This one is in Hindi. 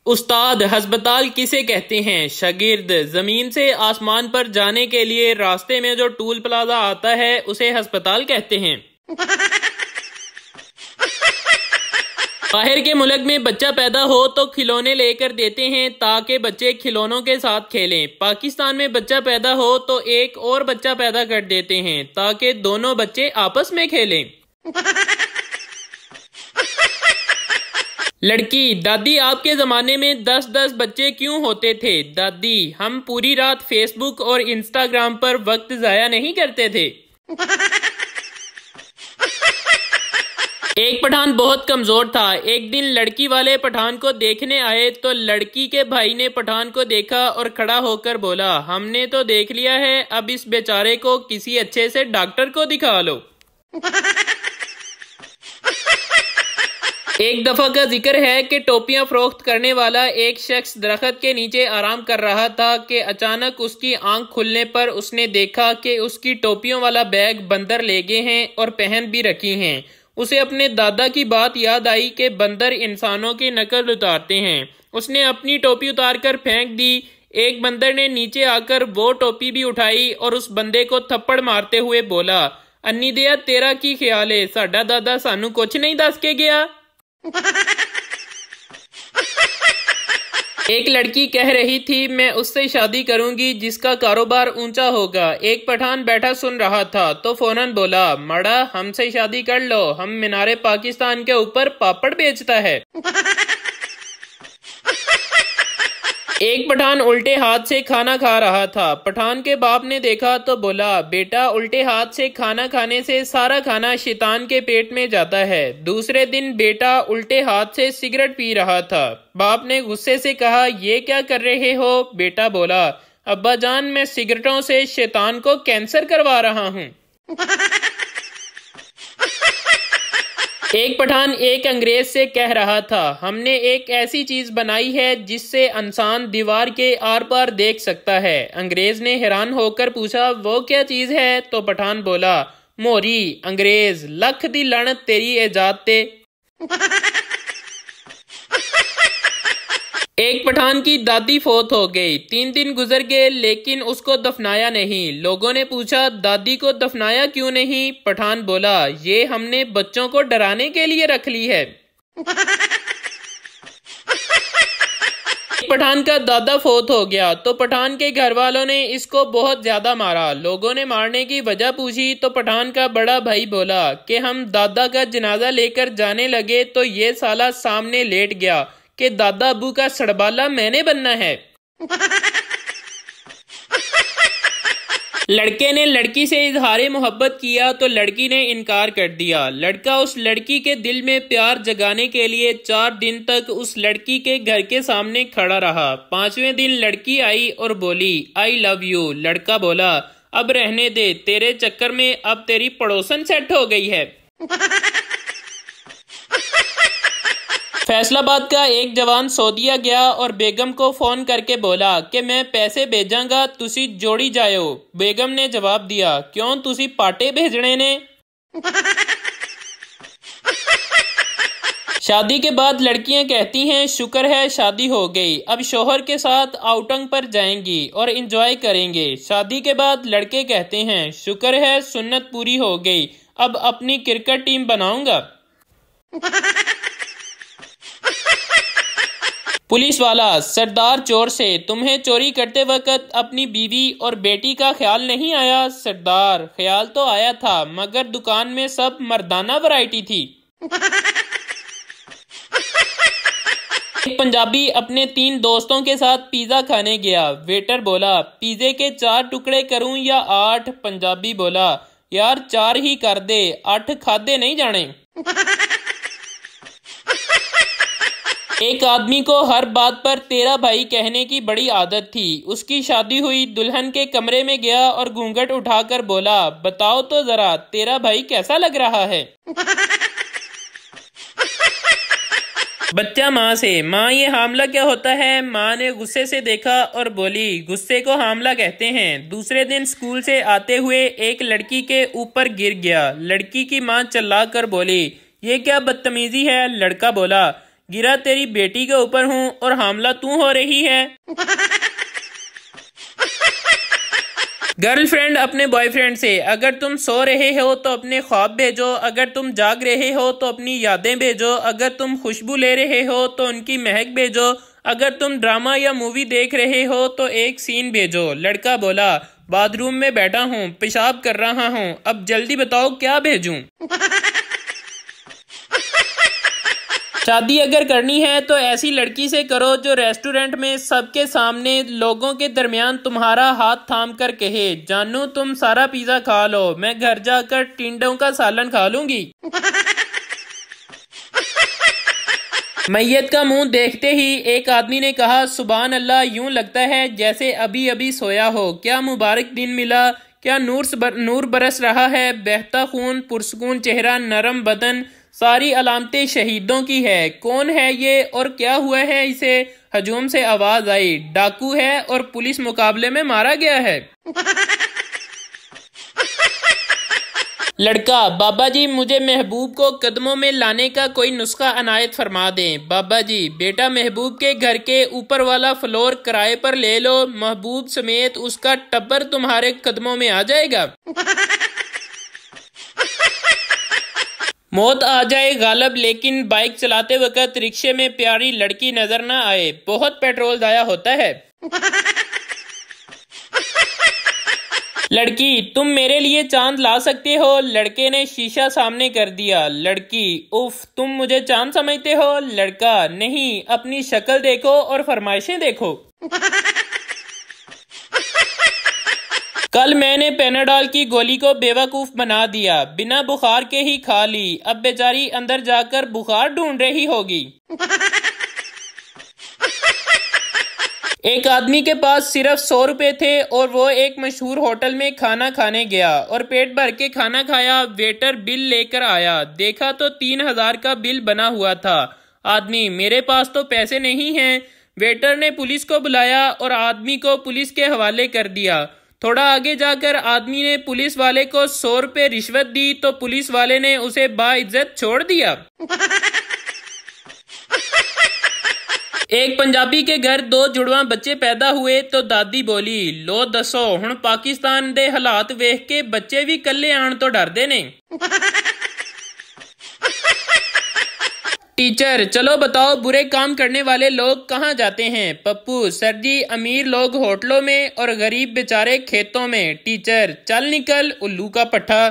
उस्ताद, हस्पताल किसे कहते हैं? शागिर्द, जमीन से आसमान पर जाने के लिए रास्ते में जो टूल प्लाजा आता है उसे हस्पताल कहते हैं। बाहर के मुल्क में बच्चा पैदा हो तो खिलौने लेकर देते हैं ताकि बच्चे खिलौनों के साथ खेलें। पाकिस्तान में बच्चा पैदा हो तो एक और बच्चा पैदा कर देते हैं ताकि दोनों बच्चे आपस में खेलें। लड़की, दादी आपके ज़माने में 10-10 बच्चे क्यों होते थे? दादी, हम पूरी रात फेसबुक और इंस्टाग्राम पर वक्त ज़ाया नहीं करते थे। एक पठान बहुत कमज़ोर था। एक दिन लड़की वाले पठान को देखने आए तो लड़की के भाई ने पठान को देखा और खड़ा होकर बोला, हमने तो देख लिया है, अब इस बेचारे को किसी अच्छे से डॉक्टर को दिखा लो। एक दफा का जिक्र है कि टोपियां फरोख्त करने वाला एक शख्स दरख्त के नीचे आराम कर रहा था कि अचानक उसकी आंख खुलने पर उसने देखा कि उसकी टोपियों वाला बैग बंदर ले गए हैं और पहन भी रखी हैं। उसे अपने दादा की बात याद आई कि बंदर इंसानों की नकल उतारते हैं। उसने अपनी टोपी उतारकर फेंक दी। एक बंदर ने नीचे आकर वो टोपी भी उठाई और उस बंदे को थप्पड़ मारते हुए बोला, अन्नी दिया तेरा की ख्याल है, साडा दादा सानू कुछ नहीं दस के गया। एक लड़की कह रही थी, मैं उससे शादी करूंगी जिसका कारोबार ऊंचा होगा। एक पठान बैठा सुन रहा था तो फौरन बोला, मड़ा हमसे शादी कर लो, हम मीनारे पाकिस्तान के ऊपर पापड़ बेचता है। एक पठान उल्टे हाथ से खाना खा रहा था। पठान के बाप ने देखा तो बोला, बेटा उल्टे हाथ से खाना खाने से सारा खाना शैतान के पेट में जाता है। दूसरे दिन बेटा उल्टे हाथ से सिगरेट पी रहा था। बाप ने गुस्से से कहा, ये क्या कर रहे हो? बेटा बोला, अब्बा जान मैं सिगरेटों से शैतान को कैंसर करवा रहा हूँ। एक पठान एक अंग्रेज से कह रहा था, हमने एक ऐसी चीज बनाई है जिससे इंसान दीवार के आर पार देख सकता है। अंग्रेज ने हैरान होकर पूछा, वो क्या चीज है? तो पठान बोला, मोरी। अंग्रेज, लख दी लणत तेरी इजाद ते। एक पठान की दादी फौत हो गई। 3 दिन गुजर गए लेकिन उसको दफनाया नहीं। लोगों ने पूछा, दादी को दफनाया क्यों नहीं? पठान बोला, ये हमने बच्चों को डराने के लिए रख ली है। पठान का दादा फौत हो गया तो पठान के घर वालों ने इसको बहुत ज्यादा मारा। लोगों ने मारने की वजह पूछी तो पठान का बड़ा भाई बोला कि हम दादा का जनाजा लेकर जाने लगे तो ये साला सामने लेट गया कि दादा अबू का सड़बाला मैंने बनना है। लड़के ने लड़की से इजहारे मोहब्बत किया तो लड़की ने इनकार कर दिया। लड़का उस लड़की के दिल में प्यार जगाने के लिए 4 दिन तक उस लड़की के घर के सामने खड़ा रहा। 5वें दिन लड़की आई और बोली, आई लव यू। लड़का बोला, अब रहने दे, तेरे चक्कर में अब तेरी पड़ोसन सेट हो गई है। फैसलाबाद का एक जवान सऊदीया गया और बेगम को फोन करके बोला कि मैं पैसे भेजांगा, तुसी जोड़ी जायो। बेगम ने जवाब दिया, क्यों तुसी पाटे भेजने ने? शादी के बाद लड़कियां कहती हैं, शुक्र है शादी हो गई, अब शोहर के साथ आउटिंग पर जाएंगी और एंजॉय करेंगे। शादी के बाद लड़के कहते हैं, शुक्र है सुन्नत पूरी हो गई, अब अपनी क्रिकेट टीम बनाऊंगा। पुलिस वाला, सरदार चोर से, तुम्हें चोरी करते वक्त अपनी बीवी और बेटी का ख्याल नहीं आया? सरदार, ख्याल तो आया था मगर दुकान में सब मर्दाना वैरायटी थी। एक पंजाबी अपने 3 दोस्तों के साथ पिज्जा खाने गया। वेटर बोला, पिज्जे के 4 टुकड़े करूं या 8? पंजाबी बोला, यार 4 ही कर दे, 8 खादे नहीं जाने। एक आदमी को हर बात पर तेरा भाई कहने की बड़ी आदत थी। उसकी शादी हुई, दुल्हन के कमरे में गया और घूंघट उठाकर बोला, बताओ तो जरा तेरा भाई कैसा लग रहा है? बच्चा माँ से, माँ ये हामला क्या होता है? माँ ने गुस्से से देखा और बोली, गुस्से को हामला कहते हैं। दूसरे दिन स्कूल से आते हुए एक लड़की के ऊपर गिर गया। लड़की की माँ चिल्लाकर बोली, ये क्या बदतमीजी है? लड़का बोला, गिरा तेरी बेटी के ऊपर हूँ और हमला तू हो रही है। गर्लफ्रेंड अपने बॉयफ्रेंड से, अगर तुम सो रहे हो तो अपने ख्वाब भेजो, अगर तुम जाग रहे हो तो अपनी यादें भेजो, अगर तुम खुशबू ले रहे हो तो उनकी महक भेजो, अगर तुम ड्रामा या मूवी देख रहे हो तो एक सीन भेजो। लड़का बोला, बाथरूम में बैठा हूँ, पेशाब कर रहा हूँ, अब जल्दी बताओ क्या भेजूं। शादी अगर करनी है तो ऐसी लड़की से करो जो रेस्टोरेंट में सबके सामने लोगों के दरमियान तुम्हारा हाथ थाम कर कहे, जानू तुम सारा पिज्जा खा लो, मैं घर जाकर टिंडों का सालन खा लूंगी। मैयत का मुंह देखते ही एक आदमी ने कहा, सुभान अल्लाह, यूं लगता है जैसे अभी अभी सोया हो, क्या मुबारक दिन मिला, क्या नूर बरस रहा है, बहता खून, पुरसकून चेहरा, नरम बदन, सारी अलामतें शहीदों की है, कौन है ये और क्या हुआ है इसे। हजूम से आवाज आई, डाकू है और पुलिस मुकाबले में मारा गया है। लड़का, बाबा जी मुझे महबूब को कदमों में लाने का कोई नुस्खा अनायत फरमा दें। बाबा जी, बेटा महबूब के घर के ऊपर वाला फ्लोर किराए पर ले लो, महबूब समेत उसका टब्बर तुम्हारे कदमों में आ जाएगा। मौत आ जाए गालब, लेकिन बाइक चलाते वक्त रिक्शे में प्यारी लड़की नजर न आए, बहुत पेट्रोल जाया होता है। लड़की, तुम मेरे लिए चांद ला सकते हो। लड़के ने शीशा सामने कर दिया। लड़की, उफ, तुम मुझे चांद समझते हो। लड़का, नहीं, अपनी शक्ल देखो और फरमाइशें देखो। कल मैंने पेनाडॉल की गोली को बेवकूफ बना दिया, बिना बुखार के ही खा ली, अब बेचारी अंदर जाकर बुखार ढूंढ रही होगी। एक आदमी के पास सिर्फ 100 रुपए थे और वो एक मशहूर होटल में खाना खाने गया और पेट भर के खाना खाया। वेटर बिल लेकर आया, देखा तो 3000 का बिल बना हुआ था। आदमी, मेरे पास तो पैसे नहीं हैं। वेटर ने पुलिस को बुलाया और आदमी को पुलिस के हवाले कर दिया। थोड़ा आगे जाकर आदमी ने पुलिस वाले को 100 रुपए रिश्वत दी तो पुलिस वाले ने उसे बाइज्जत छोड़ दिया। एक पंजाबी के घर 2 जुड़वा बच्चे पैदा हुए तो दादी बोली, लो दसो हुण पाकिस्तान दे हालात वेख के बच्चे भी कल्ले आण तो डरदे ने। टीचर, चलो बताओ बुरे काम करने वाले लोग कहाँ जाते हैं। पप्पू, सर जी, अमीर लोग होटलों में और गरीब बेचारे खेतों में। टीचर, चल निकल उल्लू का पट्ठा।